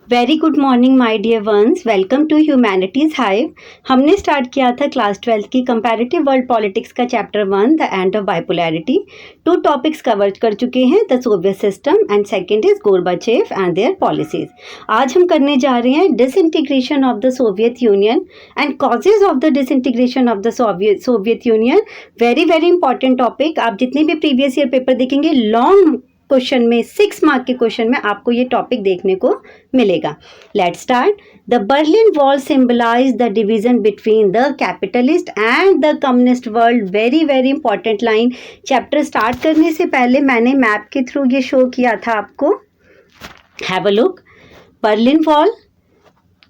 Very good morning my dear ones, welcome to humanities hive. हमने start किया था class 12 की कंपैरेटिव वर्ल्ड पॉलिटिक्स का chapter 1 the end of bipolarity. 2 topics cover कर चुके हैं, the Soviet system and second is Gorbachev and their policies. आज हम करने जा रहे हैं disintegration of the Soviet Union and causes of the disintegration of the Soviet Union. Very very important topic. आप जितने भी प्रीवियस ईयर पेपर देखेंगे लॉन्ग क्वेश्चन में 6 मार्क के क्वेश्चन में आपको ये टॉपिक देखने को मिलेगा। Let's start. The Berlin wall symbolise the division between the capitalist and the communist world. Very very important line. Chapter start करने से पहले मैंने मैप के थ्रू ये शो किया था आपको। Have a look. Berlin wall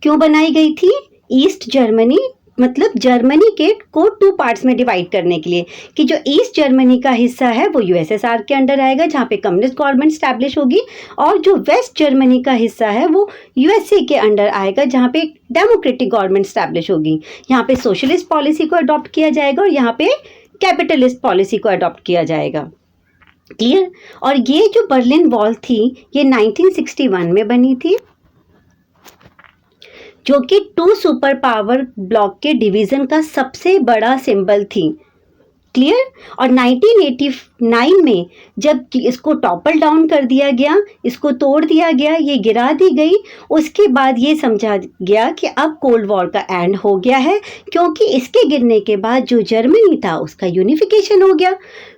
क्यों बनाई गई थी? ईस्ट जर्मनी, मतलब जर्मनी के को 2 पार्ट्स में डिवाइड करने के लिए कि जो ईस्ट जर्मनी का हिस्सा है वो यूएसएसआर के अंडर आएगा जहाँ पे कम्युनिस्ट गवर्नमेंट स्टैब्लिश होगी, और जो वेस्ट जर्मनी का हिस्सा है वो यूएसए के अंडर आएगा जहाँ पे डेमोक्रेटिक गवर्नमेंट स्टैब्लिश होगी। यहाँ पे सोशलिस्ट पॉलिसी को अडॉप्ट किया जाएगा और यहाँ पे कैपिटलिस्ट पॉलिसी को अडॉप्ट किया जाएगा। क्लियर? और ये जो बर्लिन वॉल थी ये 1961 में बनी थी, जो कि 2 सुपर पावर ब्लॉक के डिवीजन का सबसे बड़ा सिंबल थी। क्लियर? और 1989 में जब इसको टॉपल डाउन कर दिया गया, इसको तोड़ दिया गया, ये गिरा दी गई, उसके बाद ये समझा गया कि अब कोल्ड वॉर का एंड हो गया है, क्योंकि इसके गिरने के बाद जो जर्मनी था उसका यूनिफिकेशन हो गया।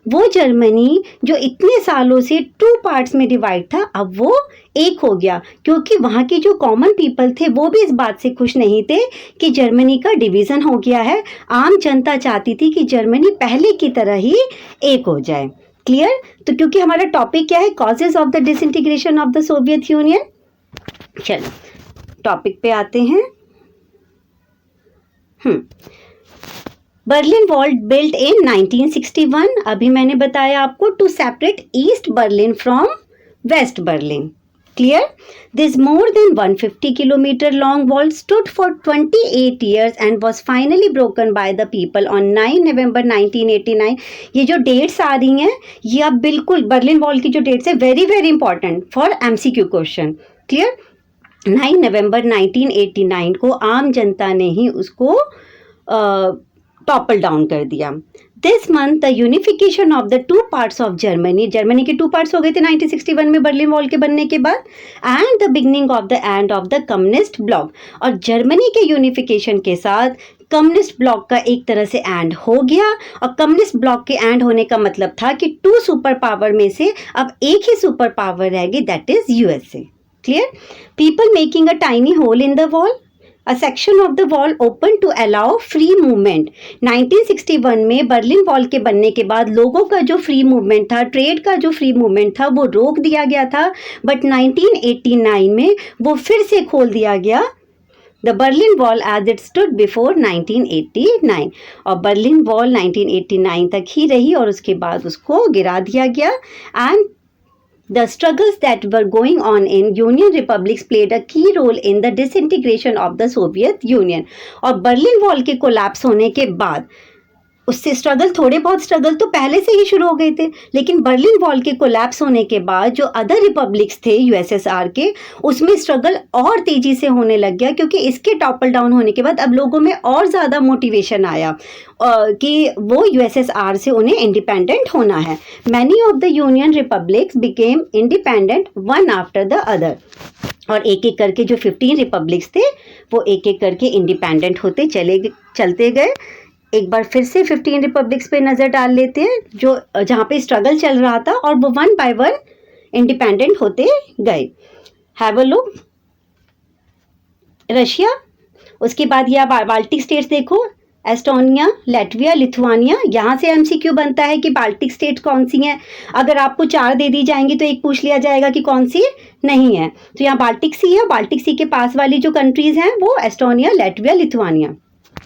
वो जर्मनी जो इतने सालों से 2 पार्ट्स में डिवाइड था अब वो एक हो गया, क्योंकि वहाँ के जो कॉमन पीपल थे वो भी इस बात से खुश नहीं थे कि जर्मनी का डिवीज़न हो गया है। आम जनता चाहती थी कि जर्मनी पहले की तरह ही एक हो जाए। क्लियर? तो क्योंकि हमारा टॉपिक क्या है, causes of the disintegration of the Soviet Union. चलो टॉपिक पे आते हैं। Berlin wall built in 1961। अभी मैंने बताया आपको to separate east Berlin from west Berlin. Clear? This more than 150 kilometer long wall stood for 28 years and was finally broken by the people on 9 November 1989. ये जो dates आ रही हैं ये अब बिल्कुल बर्लिन वॉल की जो डेट्स है very very important for MCQ question. Clear? 9 नवंबर 1989 को आम जनता ने ही उसको टॉपल डाउन कर दिया। This month the unification of the 2 parts of Germany, Germany के 2 पार्ट्स हो गए थे 1961 में बर्लिन वॉल के बनने के बाद, and the beginning of the end of the communist bloc. और जर्मनी के यूनिफिकेशन के साथ कम्युनिस्ट ब्लॉक का एक तरह से एंड हो गया, और कम्युनिस्ट ब्लॉक के एंड होने का मतलब था कि 2 सुपर पावर में से अब एक ही सुपर पावर रहेगी, that is USA. Clear? People making a tiny hole in the wall, A section of the wall open to allow free movement। 1961 में बर्लिन वॉल के बनने के बाद लोगों का जो फ्री मूवमेंट था, ट्रेड का जो फ्री मूवमेंट था वो रोक दिया गया था, बट 1989 में वो फिर से खोल दिया गया। The Berlin wall as it stood before 1989। और बर्लिन वॉल 1989 तक ही रही और उसके बाद उसको गिरा दिया गया। And The struggles that were going on in Union republics played a key role in the disintegration of the Soviet Union। और बर्लिन वॉल के कोलैप्स होने के बाद उससे स्ट्रगल, थोड़े बहुत स्ट्रगल तो पहले से ही शुरू हो गए थे, लेकिन बर्लिन वॉल के कोलैप्स होने के बाद जो अदर रिपब्लिक्स थे यूएसएसआर के, उसमें स्ट्रगल और तेजी से होने लग गया, क्योंकि इसके टॉपल डाउन होने के बाद अब लोगों में और ज़्यादा मोटिवेशन आया कि वो यूएसएसआर से उन्हें इंडिपेंडेंट होना है। Many of the union republics became independent one after the other. और एक एक करके जो 15 रिपब्लिक्स थे वो एक एक करके इंडिपेंडेंट होते चलते गए। एक बार फिर से 15 रिपब्लिक्स पे नज़र डाल लेते हैं जो जहाँ पे स्ट्रगल चल रहा था, और वो 1 बाय 1 इंडिपेंडेंट होते गए। Have a look. रशिया, उसके बाद ये बाल्टिक स्टेट्स देखो, एस्टोनिया, लैटविया, लिथुआनिया। यहाँ से एमसीक्यू बनता है कि बाल्टिक स्टेट कौन सी हैं। अगर आपको 4 दे दी जाएंगी तो एक पूछ लिया जाएगा कि कौन सी नहीं है। तो यहाँ बाल्टिक सी है, बाल्टिक सी के पास वाली जो कंट्रीज हैं वो एस्टोनिया, लैटविया, लिथुआनिया।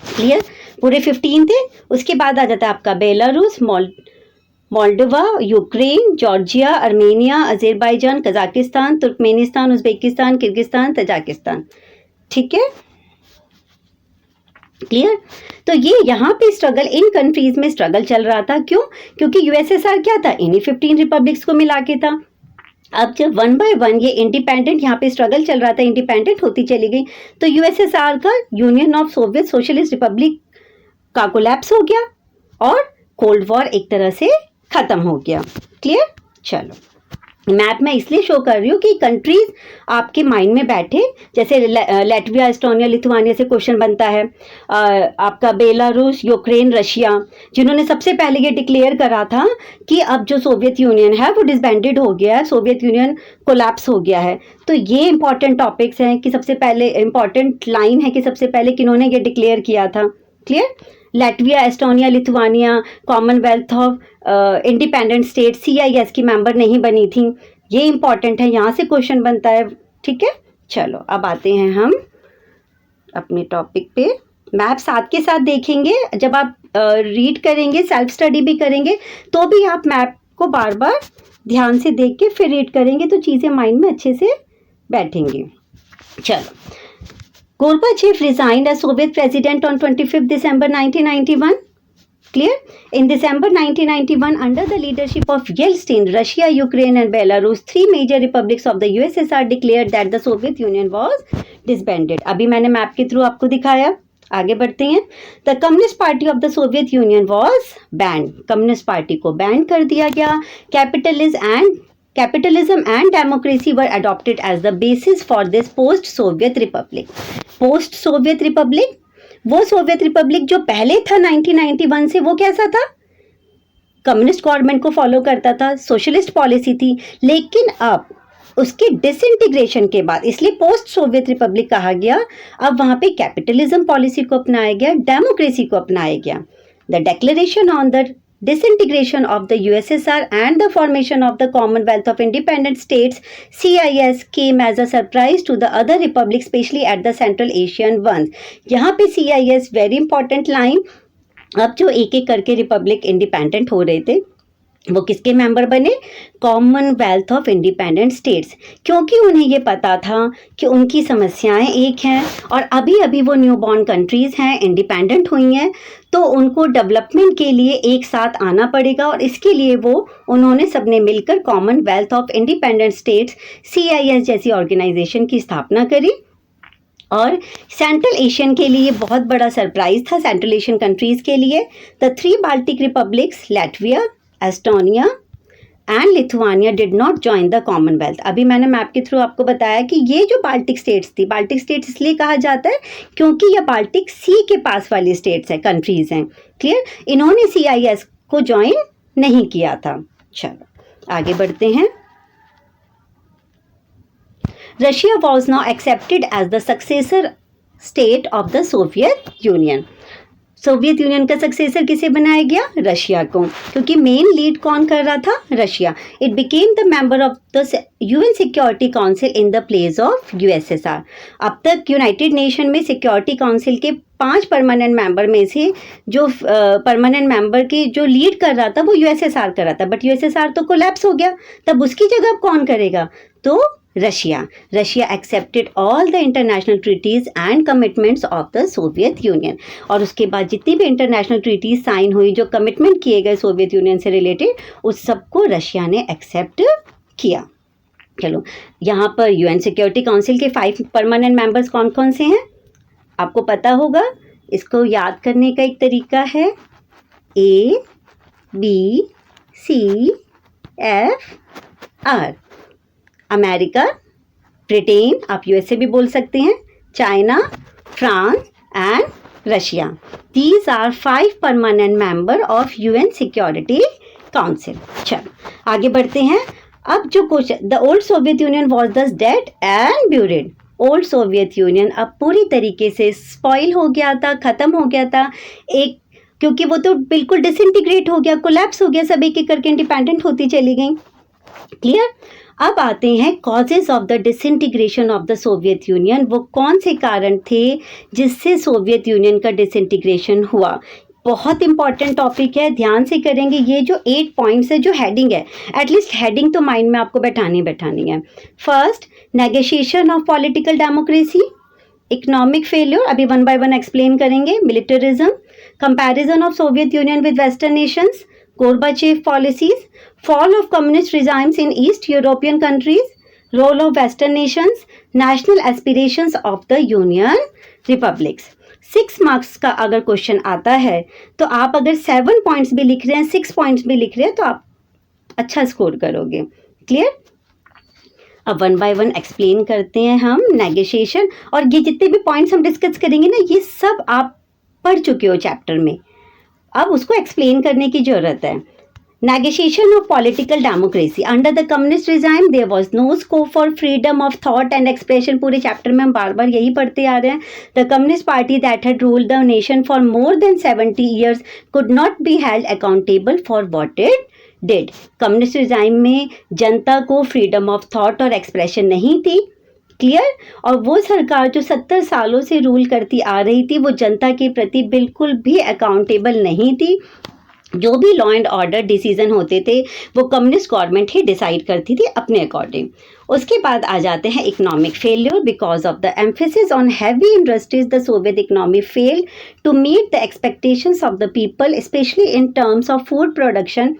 क्लियर? पूरे 15 थे। उसके बाद आ जाता है आपका Belarus, Moldova, Ukraine, Georgia, Armenia, Azerbaijan, Kazakhstan, Turkmenistan, Uzbekistan, Kyrgyzstan, Tajikistan. ठीक है? क्लियर? तो ये यहाँ पे स्ट्रगल, इन कंट्रीज में स्ट्रगल चल रहा था। क्यों? क्योंकि यूएसएसआर क्या था, इन्हीं 15 रिपब्लिक्स को मिला के था। अब जब वन बाय वन ये इंडिपेंडेंट, यहाँ पे स्ट्रगल चल रहा था, इंडिपेंडेंट होती चली गई, तो यूएसएसआर का, union of Soviet socialist Republic का कोलैप्स हो गया और कोल्ड वॉर एक तरह से खत्म हो गया। क्लियर? चलो, मैप में इसलिए शो कर रही हूँ कि कंट्रीज आपके माइंड में बैठे, जैसे लैटविया, एस्टोनिया, लिथुआनिया से क्वेश्चन बनता है, आपका बेलारूस, यूक्रेन, रशिया, जिन्होंने सबसे पहले ये डिक्लेयर करा था कि अब जो सोवियत यूनियन है वो डिसबैंडेड हो गया है, सोवियत यूनियन कोलैप्स हो गया है। तो ये इंपॉर्टेंट टॉपिक्स हैं कि सबसे पहले इंपॉर्टेंट लाइन है कि सबसे पहले किन्होंने ये डिक्लेयर किया था। Clear? Latvia, Estonia, Lithuania Commonwealth of independent state CIS की मेंबर नहीं बनी थी। ये इंपॉर्टेंट है, यहाँ से क्वेश्चन बनता है। ठीक है, चलो अब आते हैं हम अपने टॉपिक पे। मैप साथ के साथ देखेंगे, जब आप रीड करेंगे, सेल्फ स्टडी भी करेंगे, तो भी आप मैप को बार बार ध्यान से देख के फिर रीड करेंगे तो चीज़ें माइंड में अच्छे से बैठेंगी। चलो, Gorbachev resigned as Soviet president on 25th December 1991. Clear? In December 1991, under the leadership of Yeltsin, Russia, Ukraine and Belarus, three major republics of the USSR declared that the Soviet Union was disbanded. अभी मैंने map के through आपको दिखाया। आगे बढ़ते हैं। The Communist Party of the Soviet Union was banned. Communist party को ban कर दिया गया। Capitalism and democracy were adopted as the basis for this post-Soviet republic. Post-Soviet republic, वो सोवियत रिपब्लिक जो पहले था 1991 से, वो कैसा था? कम्युनिस्ट गवर्नमेंट को फॉलो करता था, सोशलिस्ट पॉलिसी थी, लेकिन अब उसके डिसइंटीग्रेशन के बाद, इसलिए पोस्ट सोवियत रिपब्लिक कहा गया। अब वहां पे कैपिटलिज्म पॉलिसी को अपनाया गया, डेमोक्रेसी को अपनाया गया। The declaration on the disintegration of the USSR and the formation of the Commonwealth of Independent States CIS came as a surprise to the other republics, especially at the Central Asian ones. यहाँ पे CIS very important line, अब जो एक एक करके Republic independent हो रहे थे वो किसके मेंबर बने? कॉमनवेल्थ ऑफ इंडिपेंडेंट स्टेट्स, क्योंकि उन्हें ये पता था कि उनकी समस्याएं एक हैं और अभी अभी वो न्यू बॉर्न कंट्रीज हैं, इंडिपेंडेंट हुई हैं, तो उनको डेवलपमेंट के लिए एक साथ आना पड़ेगा और इसके लिए उन्होंने सबने मिलकर Commonwealth of independent states CIS जैसी ऑर्गेनाइजेशन की स्थापना करी। और सेंट्रल एशियन के लिए बहुत बड़ा सरप्राइज था, सेंट्रल एशियन कंट्रीज के लिए। The three Baltic republics Latvia, Estonia and Lithuania did not join the Commonwealth. अभी मैंने मैप के थ्रू आपको बताया कि ये जो बाल्टिक स्टेट्स थी, बाल्टिक स्टेट्स इसलिए कहा जाता है क्योंकि ये बाल्टिक सी के पास वाली स्टेट्स हैं, कंट्रीज हैं। क्लियर? इन्होंने CIS को ज्वाइन नहीं किया था। चलो आगे बढ़ते हैं। Russia was now accepted as the successor state of the Soviet Union. Soviet Union का सक्सेसर किसे बनाया गया? रशिया को, क्योंकि मेन लीड कौन कर रहा था? Russia. It became the member of the UN security council in the place of USSR। अब तक यूनाइटेड नेशन में सिक्योरिटी काउंसिल के 5 परमानेंट मेंबर में से जो परमानेंट मेंबर की जो लीड कर रहा था वो USSR कर रहा था, बट USSR तो कोलैप्स हो गया, तब उसकी जगह कौन करेगा? तो Russia accepted all the international treaties and commitments of the Soviet Union. और उसके बाद जितनी भी इंटरनेशनल ट्रीटीज साइन हुई, जो कमिटमेंट किए गए सोवियत यूनियन से रिलेटेड, उस सबको रशिया ने एक्सेप्ट किया। चलो, यहाँ पर UN सिक्योरिटी काउंसिल के 5 परमानेंट मेंबर्स कौन कौन से हैं आपको पता होगा। इसको याद करने का एक तरीका है ABCFR। अमेरिका, ब्रिटेन, आप USA भी बोल सकते हैं, China, France and Russia. These are 5 permanent member of UN security council. चलो आगे बढ़ते हैं। अब जो question, the old Soviet Union was thus dead and buried. Old Soviet Union अब पूरी तरीके से स्पॉइल हो गया था, खत्म हो गया था, क्योंकि वो तो बिल्कुल डिसइंटीग्रेट हो गया, कोलैप्स हो गया, सब एक एक करके इंडिपेंडेंट होती चली गई। क्लियर? अब आते हैं causes of the disintegration of the Soviet union. वो कौन से कारण थे जिससे सोवियत यूनियन का डिसइंटीग्रेशन हुआ? बहुत इंपॉर्टेंट टॉपिक है, ध्यान से करेंगे। ये जो 8 पॉइंट्स है, जो हेडिंग है, एटलीस्ट हेडिंग तो माइंड में आपको बैठानी है। First, negotiation of political democracy, economic failure, अभी 1 बाय 1 एक्सप्लेन करेंगे। Militarism, comparison of Soviet Union with western nations, Gorbachev policies, fall of communist regimes in East European countries, role of Western nations, national aspirations of the Union Republics. 6 marks का अगर question आता है तो आप अगर 7 points भी लिख रहे हैं, 6 पॉइंट्स भी लिख रहे हैं तो आप अच्छा स्कोर करोगे. क्लियर? अब वन बाय वन एक्सप्लेन करते हैं हम नेगोशिएशन. और ये जितने भी पॉइंट्स हम डिस्कस करेंगे ना, ये सब आप पढ़ चुके हो चैप्टर में. अब उसको एक्सप्लेन करने की जरूरत है. Negotiation of political democracy. Under the communist regime, there was no scope for freedom of thought and expression. पूरे चैप्टर में हम बार बार यही पढ़ते आ रहे हैं. The communist party that had ruled the nation for more than 70 years could not be held accountable for what it did. Communist regime में जनता को freedom of thought और एक्सप्रेशन नहीं थी. क्लियर? और वो सरकार जो 70 सालों से रूल करती आ रही थी, वो जनता के प्रति बिल्कुल भी अकाउंटेबल नहीं थी. जो भी लॉ एंड ऑर्डर डिसीजन होते थे वो कम्युनिस्ट गवर्नमेंट ही डिसाइड करती थी अपने अकॉर्डिंग. उसके बाद आ जाते हैं economic failure. Because of the emphasis on heavy industries, the Soviet economy failed to meet the expectations of the people, specially in terms of food production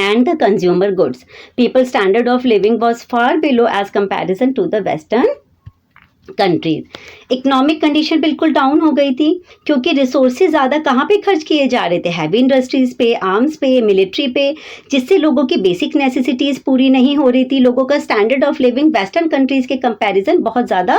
and the consumer goods. People's standard of living was far below as comparison to the Western countries. Economic condition बिल्कुल down हो गई थी क्योंकि resources ज़्यादा कहाँ पे खर्च किए जा रहे थे? हैवी इंडस्ट्रीज पे, आर्म्स पे, मिलिट्री पे, जिससे लोगों की बेसिक नेसेसिटीज़ पूरी नहीं हो रही थी. लोगों का standard of living western countries के कंपैरिजन बहुत ज़्यादा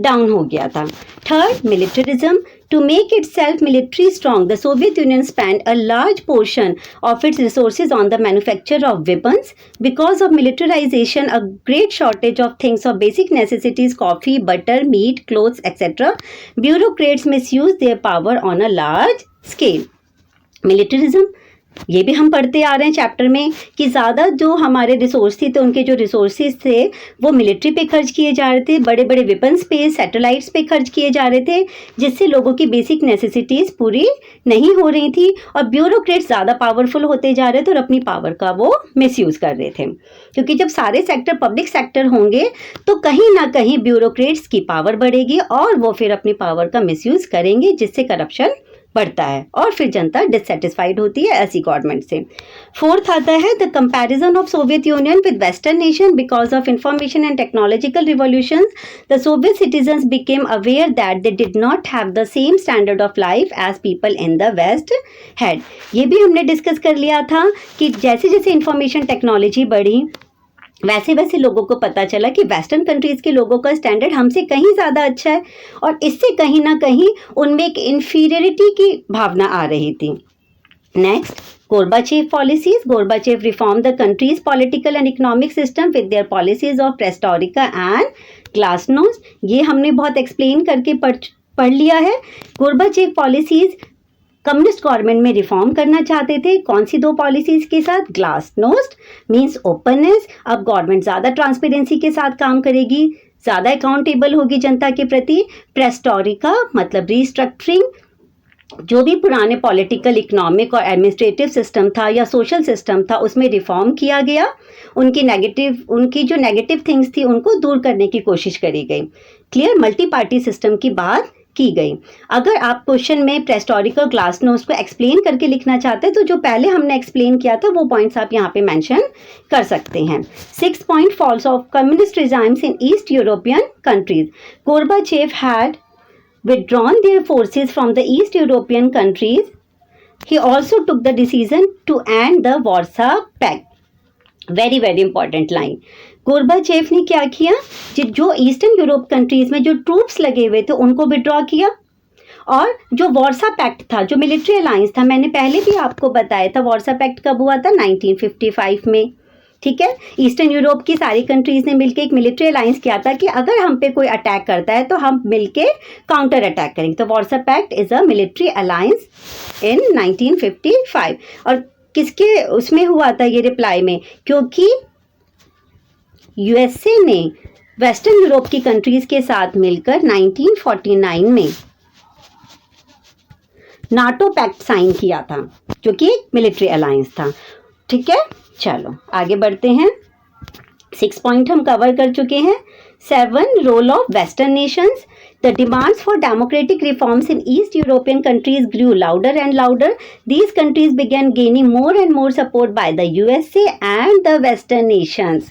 डाउन हो गया था. Third, militarism. To make itself military strong, the Soviet Union spent a large portion of its resources on the manufacture of weapons. Because of militarization, a great shortage of things of basic necessities, coffee, butter, meat, clothes, etc. Bureaucrats misuse their power on a large scale. Militarism, ये भी हम पढ़ते आ रहे हैं chapter में कि ज़्यादा जो हमारे रिसोर्स थे तो उनके जो रिसोर्सेज थे वो मिलिट्री पे खर्च किए जा रहे थे, बड़े बड़े वेपन्स पे, सैटेलाइट्स पे खर्च किए जा रहे थे, जिससे लोगों की बेसिक नेसेसिटीज़ पूरी नहीं हो रही थी. और ब्यूरोक्रेट्स ज़्यादा पावरफुल होते जा रहे थे और अपनी पावर का वो मिसयूज़ कर रहे थे. क्योंकि जब सारे सेक्टर पब्लिक सेक्टर होंगे तो कहीं ना कहीं ब्यूरोक्रेट्स की पावर बढ़ेगी और वो फिर अपनी पावर का मिसयूज़ करेंगे, जिससे करप्शन बढ़ता है और फिर जनता डिससेटिस्फाइड होती है ऐसी गवर्नमेंट से. फोर्थ आता है the comparison of Soviet Union with western nation. Because of information and technological revolution, the Soviet citizens became aware that they did not have the same standard of life as people in the west had. ये भी हमने discuss कर लिया था कि जैसे जैसे information technology बढ़ी वैसे वैसे लोगों को पता चला कि वेस्टर्न कंट्रीज़ के लोगों का स्टैंडर्ड हमसे कहीं ज़्यादा अच्छा है और इससे कहीं ना कहीं उनमें एक इन्फीरियरिटी की भावना आ रही थी. Next, Gorbachev policies. Gorbachev reform the countries political and economic system with their policies of perestroika and glasnost. ये हमने बहुत एक्सप्लेन करके पढ़ लिया है. गोरबाचेव पॉलिसीज कम्युनिस्ट गवर्नमेंट में रिफॉर्म करना चाहते थे. कौन सी 2 पॉलिसीज के साथ? Glasnost means openness. अब गवर्नमेंट ज़्यादा ट्रांसपेरेंसी के साथ काम करेगी, ज़्यादा अकाउंटेबल होगी जनता के प्रति. पेरेस्ट्रोइका मतलब रीस्ट्रक्चरिंग. जो भी पुराने पॉलिटिकल, इकोनॉमिक और एडमिनिस्ट्रेटिव सिस्टम था या सोशल सिस्टम था उसमें रिफॉर्म किया गया. उनकी जो नेगेटिव थिंग्स थी उनको दूर करने की कोशिश करी गई. क्लियर? मल्टी पार्टी सिस्टम की बात की गई. अगर आप क्वेश्चन में पेरेस्ट्रोइका और ग्लासनोस्ट को एक्सप्लेन करके लिखना चाहते हैं तो जो पहले हमने एक्सप्लेन किया था वो पॉइंट्स आप यहाँ पे मेंशन कर सकते हैं. 6 point, falls of communist regimes in East European countries. Gorbachev had withdrawn their forces from the East European countries. He also took the decision to end the Warsaw Pact. Very very important line. Gorbachev ने क्या किया? जो eastern Europe countries में जो troops लगे हुए थे उनको विड्रॉ किया और जो वॉर्सा पैक्ट था, जो मिलिट्री अलायंस था, मैंने पहले भी आपको बताया था वॉर्सा पैक्ट कब हुआ था? 1955 में. ठीक है, ईस्टर्न यूरोप की सारी कंट्रीज ने मिलकर एक मिलिट्री अलायंस किया था कि अगर हम पे कोई अटैक करता है तो हम मिलके काउंटर अटैक करेंगे. तो Warsaw pact is a military alliance in 1955. और किसके उसमें हुआ था ये रिप्लाई में? क्योंकि यूएसए ने वेस्टर्न यूरोप की कंट्रीज के साथ मिलकर 1949 में नाटो पैक्ट साइन किया था जो कि एक मिलिट्री अलायंस था. ठीक है, चलो आगे बढ़ते हैं. 6 पॉइंट हम कवर कर चुके हैं. 7, role of western nations. The demands for democratic reforms in East European countries grew louder and louder. These countries began gaining more and more support by the USA and the Western nations.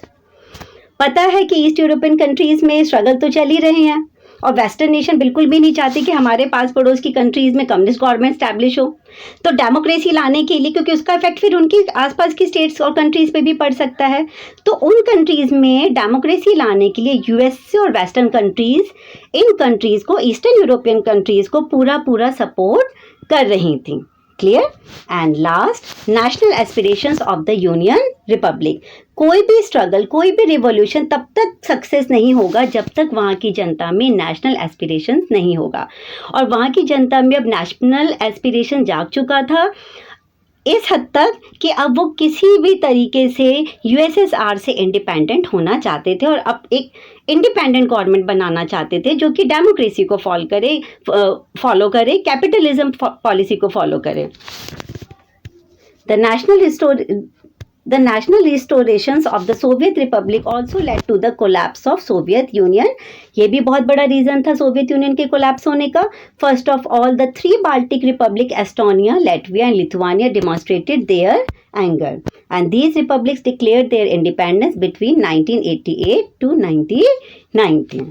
पता है कि east European countries में struggle तो चल ही रहे हैं और western nation बिल्कुल भी नहीं चाहती कि हमारे पास पड़ोस की कंट्रीज में कम्युनिस्ट गवर्नमेंट स्टैब्लिश हो। तो डेमोक्रेसी लाने के लिए, क्योंकि उसका इफेक्ट फिर उनकी आसपास की स्टेट्स और कंट्रीज पे भी पड़ सकता है, तो उन कंट्रीज में डेमोक्रेसी लाने के लिए यूएसए और वेस्टर्न कंट्रीज इन कंट्रीज को, ईस्टर्न यूरोपियन कंट्रीज को पूरा सपोर्ट कर रही थी। Clear? And last, national aspirations of the union Republic. कोई भी स्ट्रगल, कोई भी रिवॉल्यूशन तब तक सक्सेस नहीं होगा जब तक वहाँ की जनता में नेशनल एस्पिरेशंस नहीं होगा। और वहाँ की जनता में अब नेशनल एस्पिरेशन जाग चुका था इस हद तक कि अब वो किसी भी तरीके से यूएसएसआर से इंडिपेंडेंट होना चाहते थे और अब एक इंडिपेंडेंट गवर्नमेंट बनाना चाहते थे जो कि डेमोक्रेसी को फॉलो करे, कैपिटलिज्म पॉलिसी को फॉलो करे। The national restorations of the Soviet Republic also led to the collapse of Soviet Union. ये भी बहुत बड़ा रीजन था सोवियत यूनियन के कोलैप्स होने का। First of all, the three Baltic Republic, Estonia, Latvia and Lithuania demonstrated their anger, and these republics declared their independence between 1988 to 1990.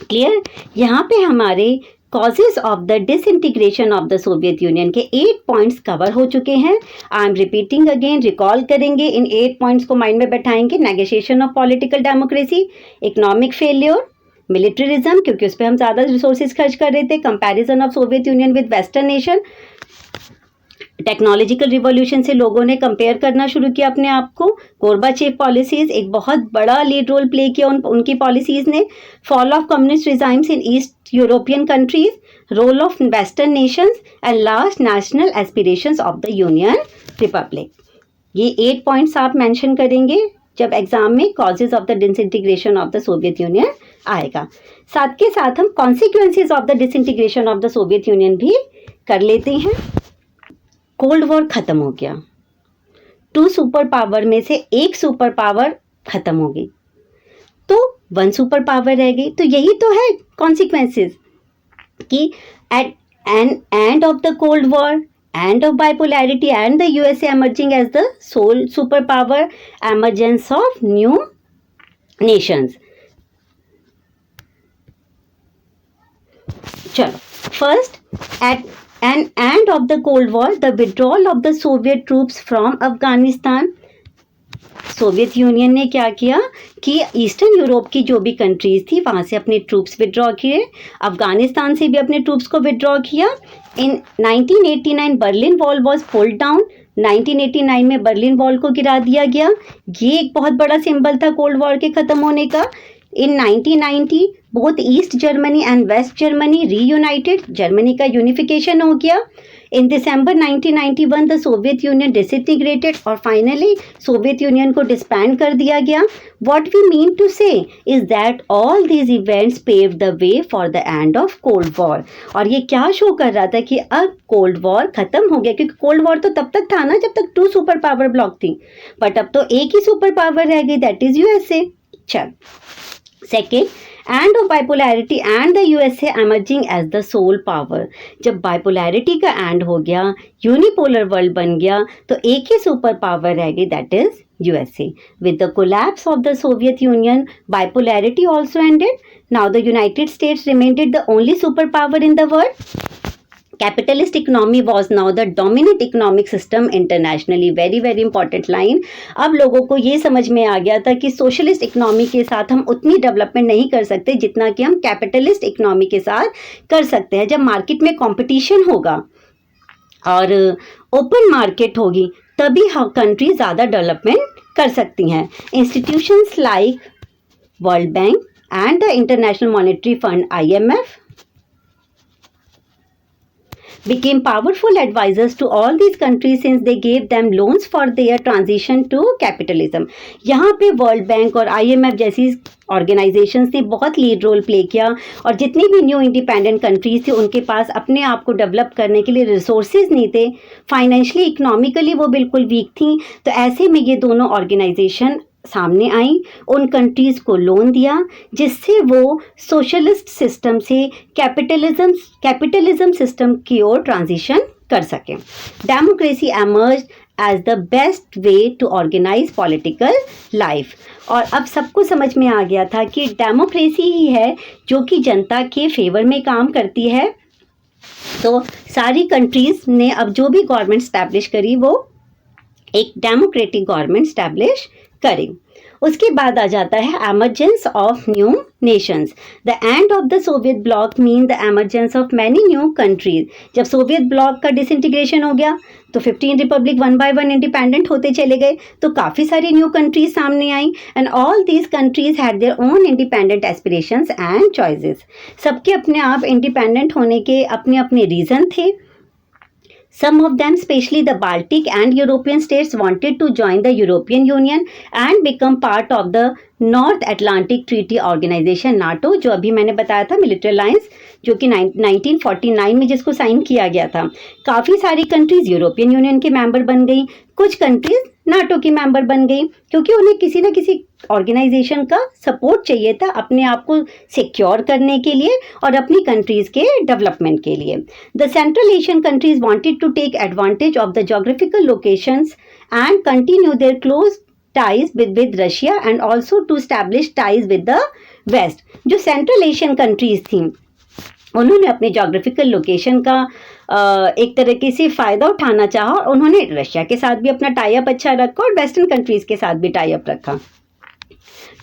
Clear? यहाँ पे हमारे causes of the disintegration of the Soviet Union के 8 points cover हो चुके हैं। I am repeating again, recall करेंगे, इन 8 points को माइंड में बैठाएंगे। Negotiation of political democracy, economic failure, militarism क्योंकि उस पर हम ज़्यादा रिसोर्सेज खर्च कर रहे थे, comparison of Soviet Union with western nation, technological revolution से लोगों ने कंपेयर करना शुरू किया अपने आप को, गोरबाचेव पॉलिसीज एक बहुत बड़ा लीड रोल प्ले किया उनकी पॉलिसीज ने, fall of communist regimes in East European countries, role of western nations and last national aspirations of the union republic. ये 8 पॉइंट्स आप मेंशन करेंगे जब एग्जाम में causes of the disintegration of the Soviet Union आएगा। साथ के साथ हम consequences of the disintegration of the Soviet Union भी कर लेते हैं। कोल्ड वॉर खत्म हो गया, 2 सुपर पावर में से एक सुपर पावर खत्म हो गई, तो 1 सुपर पावर रह गई। तो यही तो है कॉन्सिक्वेंसेस कि at an end of the cold war, end of bipolarity and the USA emerging as the sole super power, emergence of new nations. चलो, first, at an end of the Cold War, the withdrawal of the Soviet troops from Afghanistan. Soviet union ने क्या किया कि eastern Europe की जो भी countries थी वहाँ से अपने ट्रूप्स विड्रॉ किए, अफगानिस्तान से भी अपने ट्रूप्स को विड्रॉ किया। इन 1989 Berlin wall was pulled down, 1989 में बर्लिन वॉल को गिरा दिया गया। ये एक बहुत बड़ा सिंबल था कोल्ड वॉर के ख़त्म होने का। In 1990, both East Germany and West Germany reunited. Germany का यूनिफिकेशन हो गया। In December 1991, the Soviet Union disintegrated और finally सोवियत यूनियन को डिस्बैंड कर दिया गया। What we mean to say is that all these events paved the way for the end of Cold War. और ये क्या शो कर रहा था कि अब कोल्ड वॉर खत्म हो गया, क्योंकि कोल्ड वॉर तो तब तक था ना जब तक 2 सुपर पावर ब्लॉक थी, बट अब तो एक ही सुपर पावर रह गई, दैट इज यूएसए। चल, second, end of bipolarity and the USA emerging as the sole power. जब बाइपोलैरिटी का एंड हो गया, यूनिपोलर वर्ल्ड बन गया, तो एक ही सुपर पावर रह गई, that is USA. With the collapse of the Soviet union, bipolarity also ended. Now the United states remained the only super power in the world. Capitalist economy was now the dominant economic system internationally. very important line. अब लोगों को ये समझ में आ गया था कि socialist economy के साथ हम उतनी डेवलपमेंट नहीं कर सकते जितना कि हम कैपिटलिस्ट इकोनॉमी के साथ कर सकते हैं। जब मार्केट में कंपटीशन होगा और ओपन मार्केट होगी तभी कंट्री ज़्यादा डेवलपमेंट कर सकती हैं। Institutions like world bank and the international monetary fund IMF became powerful advisors to all these countries since they gave them loans for their transition to capitalism. यहाँ पे world bank और IMF जैसी organisations ने बहुत lead role play किया और जितनी भी न्यू इंडिपेंडेंट कंट्रीज थी उनके पास अपने आप को डेवलप करने के लिए रिसोर्सेज नहीं थे, फाइनेंशियली इकोनॉमिकली वो बिल्कुल वीक थी। तो ऐसे में ये दोनों ऑर्गेनाइजेशन सामने आई, उन कंट्रीज़ को लोन दिया जिससे वो सोशलिस्ट सिस्टम से कैपिटलिज्म सिस्टम की ओर ट्रांजिशन कर सकें। Democracy emerge as the best way to organise political life. और अब सबको समझ में आ गया था कि डेमोक्रेसी ही है जो कि जनता के फेवर में काम करती है। तो सारी कंट्रीज़ ने अब जो भी गवर्नमेंट स्टैब्लिश करी वो एक डेमोक्रेटिक गवर्नमेंट स्टैब्लिश करें। उसके बाद आ जाता है emergence of new nations. The end of the Soviet bloc mean the emergence of many new countries. जब सोवियत ब्लॉक का डिसइंटीग्रेशन हो गया तो 15 republic one by one independent होते चले गए, तो काफ़ी सारी न्यू कंट्रीज सामने आई and all these countries had their own independent aspirations and choices. सबके अपने आप इंडिपेंडेंट होने के अपने अपने रीज़न थे। Some of them, especially the Baltic and European states, wanted to join the European Union and become part of the North Atlantic Treaty Organization NATO, जो अभी मैंने बताया था मिलिट्री अलायंस, जो कि 1949 में जिसको साइन किया गया था। काफ़ी सारी कंट्रीज़ यूरोपियन यूनियन के मेंबर बन गई, कुछ कंट्रीज़ नाटो की मेंबर बन गई, क्योंकि उन्हें किसी न किसी ऑर्गेनाइजेशन का सपोर्ट चाहिए था अपने आप को सिक्योर करने के लिए और अपनी कंट्रीज़ के डेवलपमेंट के लिए। The central Asian countries wanted to take advantage of the geographical locations and continue their close ties with Russia and also to establish ties with the West। जो सेंट्रल एशियन कंट्रीज थी उन्होंने अपने geographical location का एक तरीके से फ़ायदा उठाना चाहा और उन्होंने रशिया के साथ भी अपना टाई अप अच्छा रखा और वेस्टर्न कंट्रीज़ के साथ भी टाई अप रखा।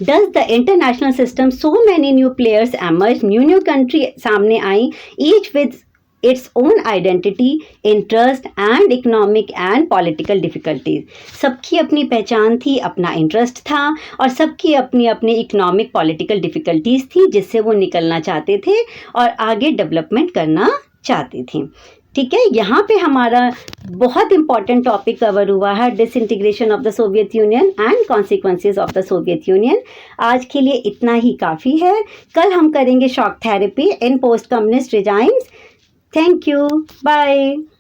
Does the international system, so many new players emerged, new country सामने आई, each with its own identity, interest and economic and political difficulties। सबकी अपनी पहचान थी, अपना इंटरेस्ट था और सबकी अपनी अपनी इकोनॉमिक पॉलिटिकल डिफ़िकल्टीज थी जिससे वो निकलना चाहते थे और आगे डेवलपमेंट करना चाहते थे। ठीक है, यहाँ पे हमारा बहुत इंपॉर्टेंट टॉपिक कवर हुआ है, disintegration of the Soviet Union and consequences of the Soviet union. आज के लिए इतना ही काफ़ी है। कल हम करेंगे shock therapy in post communist regimes. Thank you. Bye.